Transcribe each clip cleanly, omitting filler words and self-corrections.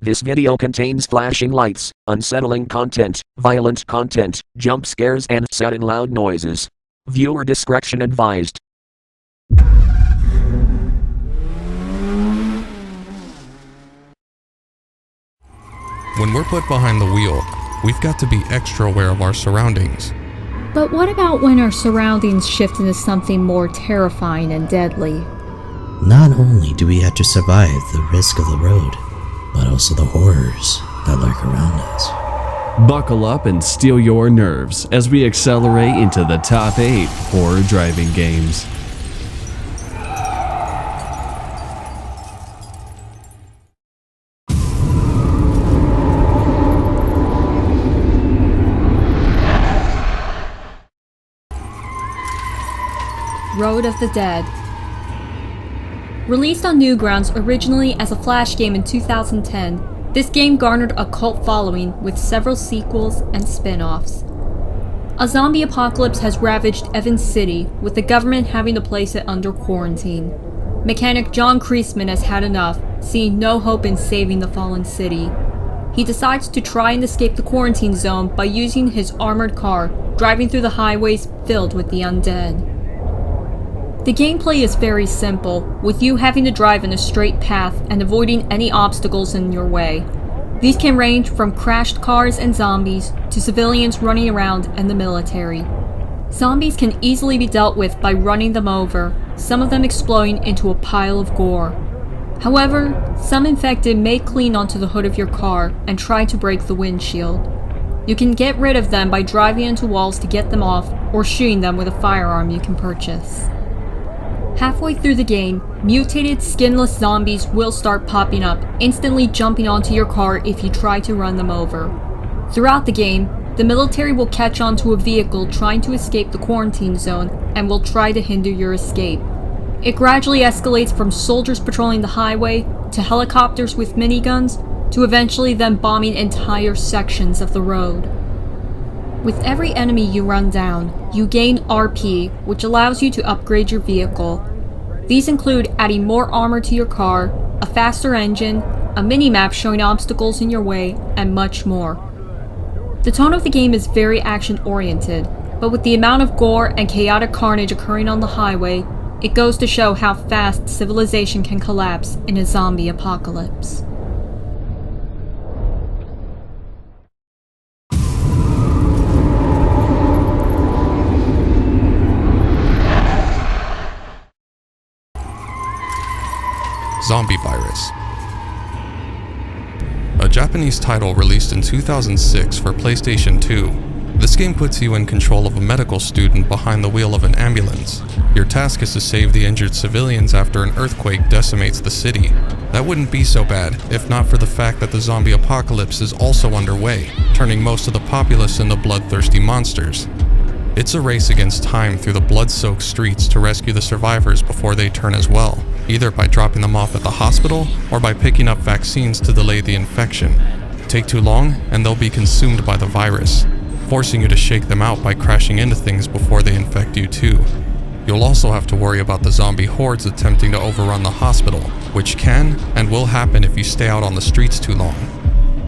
This video contains flashing lights, unsettling content, violent content, jump scares and sudden loud noises. Viewer discretion advised. When we're put behind the wheel, we've got to be extra aware of our surroundings. But what about when our surroundings shift into something more terrifying and deadly? Not only do we have to survive the risk of the road, but also the horrors that lurk around us. Buckle up and steel your nerves as we accelerate into the top 8 horror driving games. Road of the Dead. Released on Newgrounds originally as a Flash game in 2010, this game garnered a cult following with several sequels and spin-offs. A zombie apocalypse has ravaged Evans City, with the government having to place it under quarantine. Mechanic John Kreisman has had enough, seeing no hope in saving the fallen city. He decides to try and escape the quarantine zone by using his armored car, driving through the highways filled with the undead. The gameplay is very simple, with you having to drive in a straight path and avoiding any obstacles in your way. These can range from crashed cars and zombies to civilians running around and the military. Zombies can easily be dealt with by running them over, some of them exploding into a pile of gore. However, some infected may cling onto the hood of your car and try to break the windshield. You can get rid of them by driving into walls to get them off or shooting them with a firearm you can purchase. Halfway through the game, mutated skinless zombies will start popping up, instantly jumping onto your car if you try to run them over. Throughout the game, the military will catch onto a vehicle trying to escape the quarantine zone and will try to hinder your escape. It gradually escalates from soldiers patrolling the highway to helicopters with miniguns to eventually them bombing entire sections of the road. With every enemy you run down, you gain RP, which allows you to upgrade your vehicle. These include adding more armor to your car, a faster engine, a mini-map showing obstacles in your way, and much more. The tone of the game is very action-oriented, but with the amount of gore and chaotic carnage occurring on the highway, it goes to show how fast civilization can collapse in a zombie apocalypse. Zombie Virus. A Japanese title released in 2006 for PlayStation 2. This game puts you in control of a medical student behind the wheel of an ambulance. Your task is to save the injured civilians after an earthquake decimates the city. That wouldn't be so bad if not for the fact that the zombie apocalypse is also underway, turning most of the populace into bloodthirsty monsters. It's a race against time through the blood-soaked streets to rescue the survivors before they turn as well, either by dropping them off at the hospital or by picking up vaccines to delay the infection. Take too long and they'll be consumed by the virus, forcing you to shake them out by crashing into things before they infect you too. You'll also have to worry about the zombie hordes attempting to overrun the hospital, which can and will happen if you stay out on the streets too long.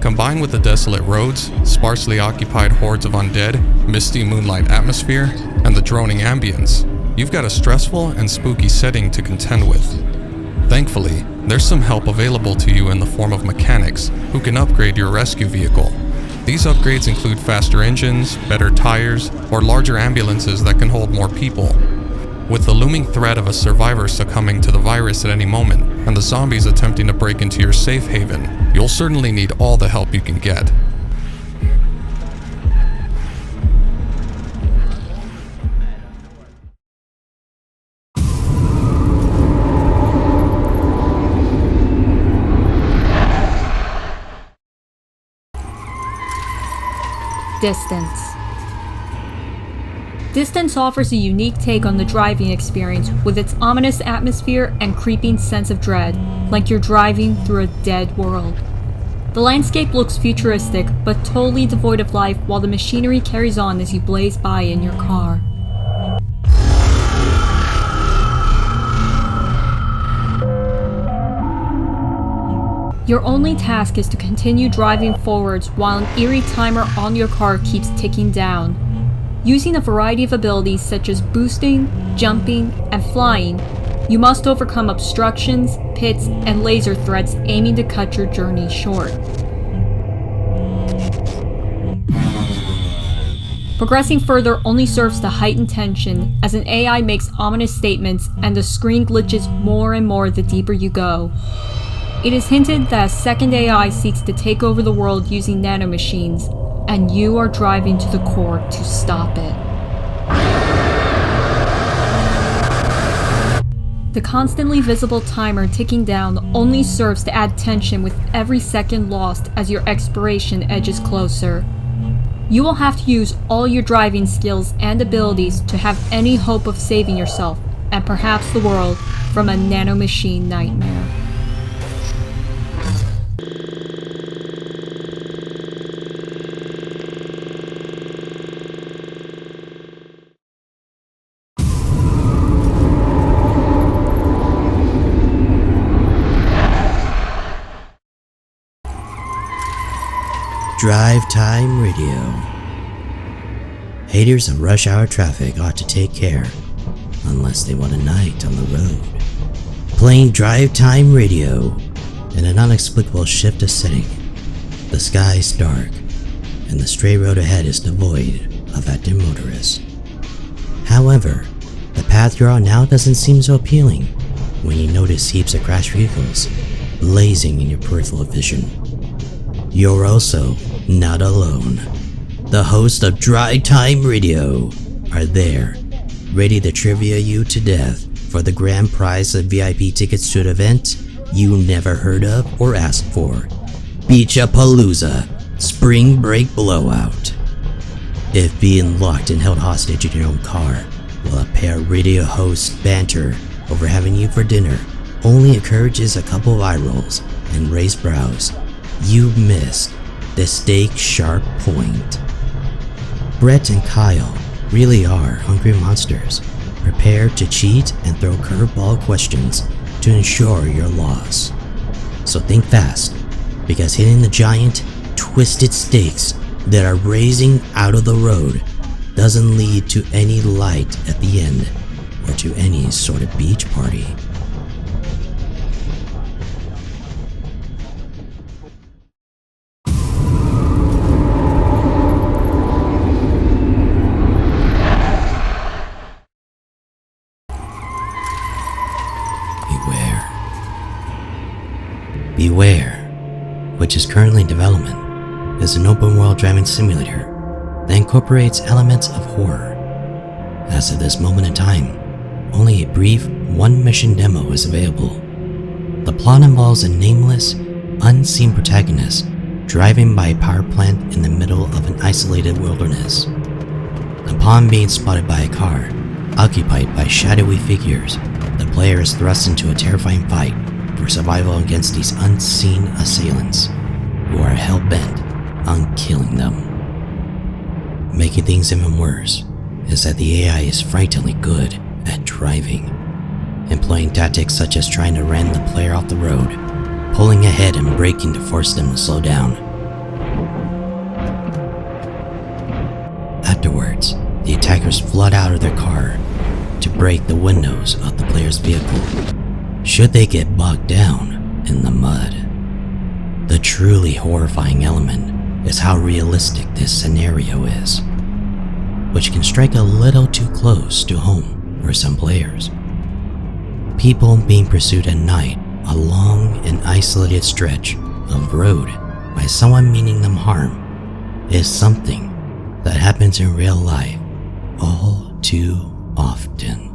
Combined with the desolate roads, sparsely occupied hordes of undead, misty moonlight atmosphere, and the droning ambience, you've got a stressful and spooky setting to contend with. Thankfully, there's some help available to you in the form of mechanics who can upgrade your rescue vehicle. These upgrades include faster engines, better tires, or larger ambulances that can hold more people. With the looming threat of a survivor succumbing to the virus at any moment, and the zombies attempting to break into your safe haven, you'll certainly need all the help you can get. Distance. Distance offers a unique take on the driving experience with its ominous atmosphere and creeping sense of dread, like you're driving through a dead world. The landscape looks futuristic, but totally devoid of life while the machinery carries on as you blaze by in your car. Your only task is to continue driving forwards while an eerie timer on your car keeps ticking down. Using a variety of abilities such as boosting, jumping, and flying, you must overcome obstructions, pits, and laser threats aiming to cut your journey short. Progressing further only serves to heighten tension as an AI makes ominous statements and the screen glitches more and more the deeper you go. It is hinted that a second AI seeks to take over the world using nanomachines, and you are driving to the core to stop it. The constantly visible timer ticking down only serves to add tension with every second lost as your expiration edges closer. You will have to use all your driving skills and abilities to have any hope of saving yourself, and perhaps the world, from a nanomachine nightmare. Drive Time Radio. Haters of rush hour traffic ought to take care, unless they want a night on the road. Playing Drive Time Radio in an inexplicable shift of setting. The sky is dark, and the stray road ahead is devoid of active motorists. However, the path you're on now doesn't seem so appealing when you notice heaps of crashed vehicles blazing in your peripheral vision. You're also not alone. The hosts of Drive Time Radio are there, ready to trivia you to death for the grand prize of VIP tickets to an event you never heard of or asked for. Beach-a-Palooza Spring Break Blowout. If being locked and held hostage in your own car while a pair of radio hosts banter over having you for dinner only encourages a couple of eye rolls and raised brows, you missed the stake-sharp point. Brett and Kyle really are hungry monsters, prepared to cheat and throw curveball questions to ensure your loss. So think fast, because hitting the giant, twisted stakes that are raising out of the road doesn't lead to any light at the end or to any sort of beach party. Beware, which is currently in development, is an open-world driving simulator that incorporates elements of horror. As of this moment in time, only a brief one-mission demo is available. The plot involves a nameless, unseen protagonist driving by a power plant in the middle of an isolated wilderness. Upon being spotted by a car, occupied by shadowy figures, the player is thrust into a terrifying fight for survival against these unseen assailants who are hell-bent on killing them. Making things even worse is that the AI is frighteningly good at driving, employing tactics such as trying to ram the player off the road, pulling ahead and braking to force them to slow down. Afterwards, the attackers flood out of their car to break the windows of the player's vehicle, should they get bogged down in the mud. The truly horrifying element is how realistic this scenario is, which can strike a little too close to home for some players. People being pursued at night along an isolated stretch of road by someone meaning them harm is something that happens in real life all too often.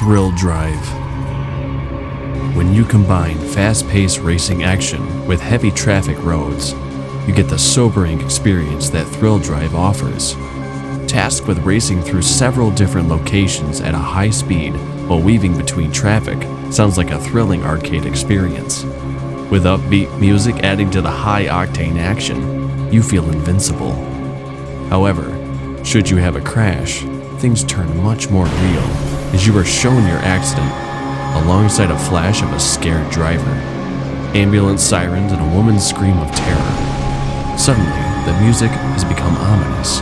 Thrill Drive. When you combine fast-paced racing action with heavy traffic roads, you get the sobering experience that Thrill Drive offers. Tasked with racing through several different locations at a high speed while weaving between traffic, sounds like a thrilling arcade experience. With upbeat music adding to the high-octane action, you feel invincible. However, should you have a crash, things turn much more real as you are shown your accident alongside a flash of a scared driver, ambulance sirens, and a woman's scream of terror. Suddenly, the music has become ominous.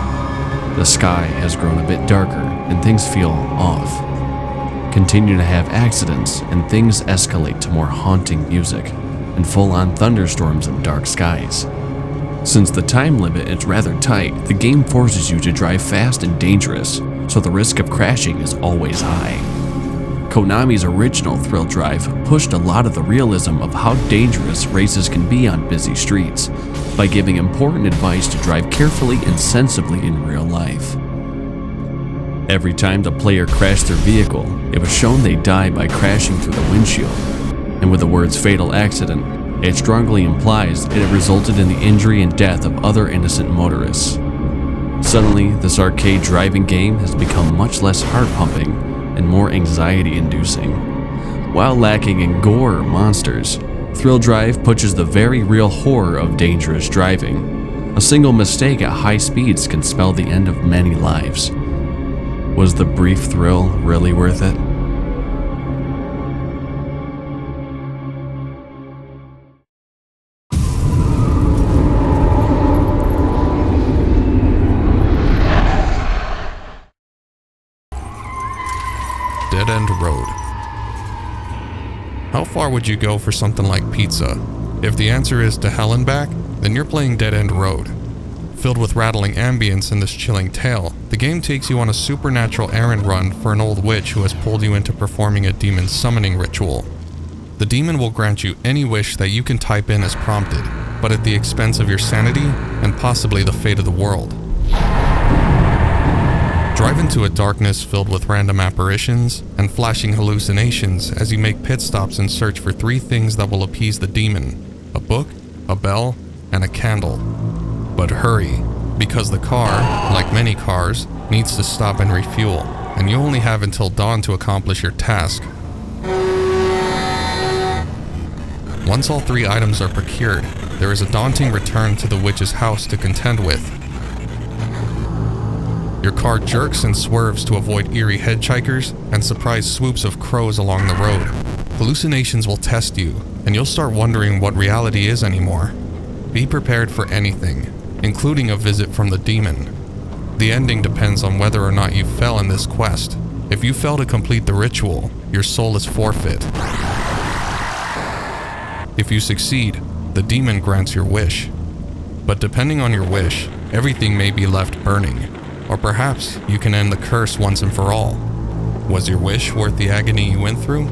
The sky has grown a bit darker and things feel off. Continue to have accidents and things escalate to more haunting music and full-on thunderstorms and dark skies. Since the time limit is rather tight, the game forces you to drive fast and dangerous, so the risk of crashing is always high. Konami's original Thrill Drive pushed a lot of the realism of how dangerous races can be on busy streets by giving important advice to drive carefully and sensibly in real life. Every time the player crashed their vehicle, it was shown they died by crashing through the windshield, and with the words fatal accident, it strongly implies that it resulted in the injury and death of other innocent motorists. Suddenly, this arcade driving game has become much less heart-pumping and more anxiety-inducing. While lacking in gore or monsters, Thrill Drive pushes the very real horror of dangerous driving. A single mistake at high speeds can spell the end of many lives. Was the brief thrill really worth it? Dead End Road. How far would you go for something like pizza? If the answer is to hell and back, then you're playing Dead End Road. Filled with rattling ambience and this chilling tale, the game takes you on a supernatural errand run for an old witch who has pulled you into performing a demon summoning ritual. The demon will grant you any wish that you can type in as prompted, but at the expense of your sanity and possibly the fate of the world. Drive into a darkness filled with random apparitions and flashing hallucinations as you make pit stops and search for 3 things that will appease the demon: a book, a bell, and a candle. But hurry, because the car, like many cars, needs to stop and refuel, and you only have until dawn to accomplish your task. Once all 3 items are procured, there is a daunting return to the witch's house to contend with. Your car jerks and swerves to avoid eerie hitchhikers and surprise swoops of crows along the road. Hallucinations will test you, and you'll start wondering what reality is anymore. Be prepared for anything, including a visit from the demon. The ending depends on whether or not you fell in this quest. If you fail to complete the ritual, your soul is forfeit. If you succeed, the demon grants your wish. But depending on your wish, everything may be left burning. Or perhaps you can end the curse once and for all. Was your wish worth the agony you went through?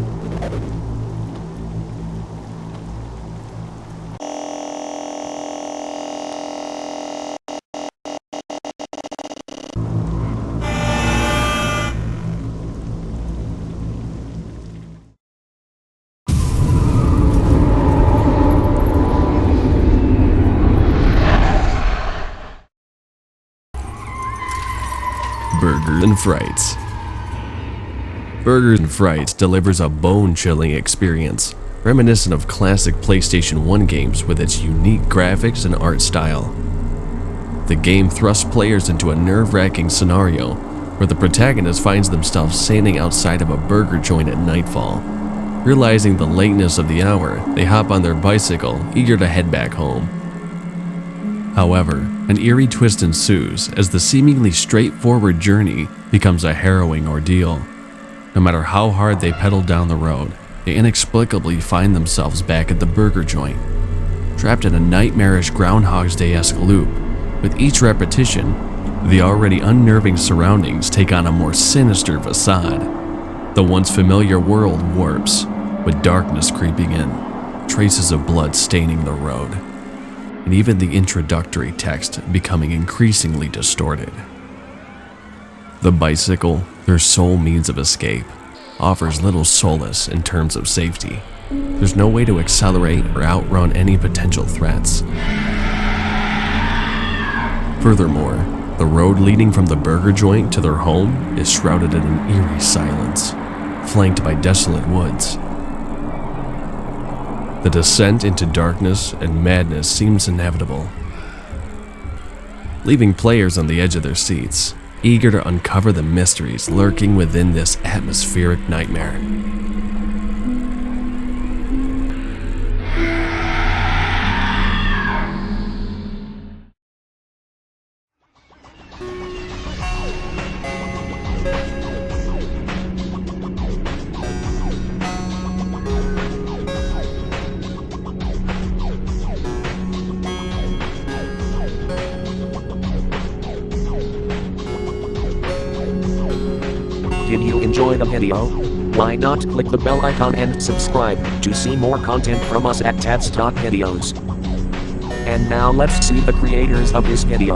Burgers and Frights. Burgers and Frights delivers a bone-chilling experience, reminiscent of classic PlayStation 1 games with its unique graphics and art style. The game thrusts players into a nerve-wracking scenario where the protagonist finds themselves standing outside of a burger joint at nightfall. Realizing the lateness of the hour, they hop on their bicycle, eager to head back home. However, an eerie twist ensues as the seemingly straightforward journey becomes a harrowing ordeal. No matter how hard they pedal down the road, they inexplicably find themselves back at the burger joint, trapped in a nightmarish Groundhog's Day-esque loop. With each repetition, the already unnerving surroundings take on a more sinister facade. The once familiar world warps, with darkness creeping in, traces of blood staining the road, and even the introductory text becoming increasingly distorted. The bicycle, their sole means of escape, offers little solace in terms of safety. There's no way to accelerate or outrun any potential threats. Furthermore, the road leading from the burger joint to their home is shrouded in an eerie silence, flanked by desolate woods. The descent into darkness and madness seems inevitable, leaving players on the edge of their seats, eager to uncover the mysteries lurking within this atmospheric nightmare. Did you enjoy the video? Why not click the bell icon and subscribe to see more content from us at TatsTopVideos. And now let's see the creators of this video.